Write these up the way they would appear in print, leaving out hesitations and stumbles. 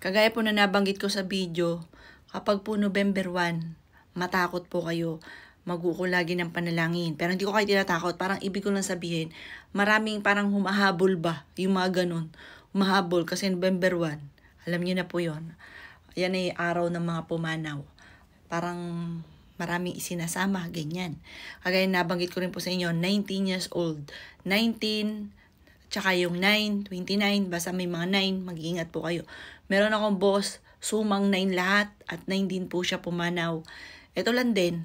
Kagaya po na nabanggit ko sa video, kapag po November 1, matakot po kayo. Mag-uko lagi ng panalangin. Pero hindi ko kayo tinatakot. Parang ibig ko lang sabihin, maraming parang humahabol ba? Yung mga ganun. Humahabol kasi November 1. Alam niyo na po yon. Yan ay araw ng mga pumanaw. Parang maraming isinasama, ganyan. Kagaya nabanggit ko rin po sa inyo, 19 years old. 19, tsaka yung 9, 29, basta may mga 9, mag-iingat po kayo. Meron akong boss, sumang 9 lahat, at 9 din po siya pumanaw. Ito lang din,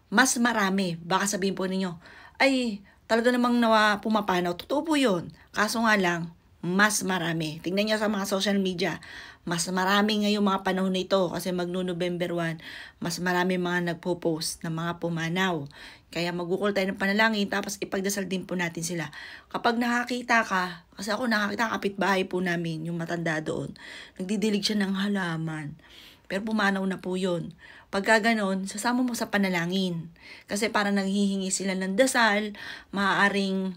mas marami. Baka sabihin po ninyo, ay, talaga namang pumapanaw. Totoo po yun. Kaso nga lang, mas marami. Tingnan nyo sa mga social media, mas marami ngayong mga panahon na ito kasi magno-November 1, mas marami mga nagpo-post ng mga pumanaw. Kaya magukol tayo ng panalangin tapos ipagdasal din po natin sila. Kapag nakakita ka, kasi ako nakakita kapitbahay po namin, yung matanda doon, nagdidilig siya ng halaman. Pero pumanaw na po yun. Pagka ganon, sasama mo sa panalangin. Kasi parang naghihingi sila ng dasal, maaaring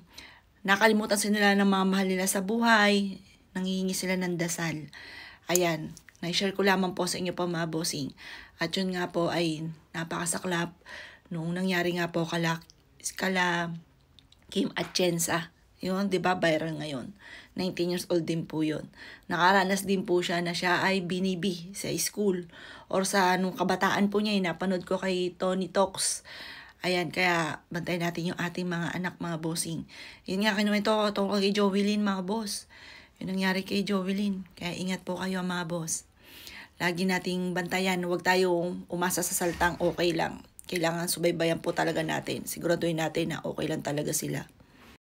nakalimutan sila ng mga mahal nila sa buhay, nanghihingi sila ng dasal. Ayan, na-share ko lamang po sa inyo po mga bossing. At yun nga po ay napakasaklap noong nangyari nga po kala Kim Atienza. Yun, di ba, viral ngayon. 19 years old din po yun. Nakaranas din po siya na siya ay binibi sa school or sa nung kabataan po niya, napanood ko kay Tony Talks. Ayan, kaya bantayan natin yung ating mga anak, mga bossing. Yun nga, kinuwento ko tungkol kay Jovelyn, mga boss. Yun nangyari kay Jovelyn. Kaya ingat po kayo, mga boss. Lagi nating bantayan. Huwag tayong umasa sa saltang okay lang. Kailangan subaybayan po talaga natin. Siguraduhin natin na okay lang talaga sila.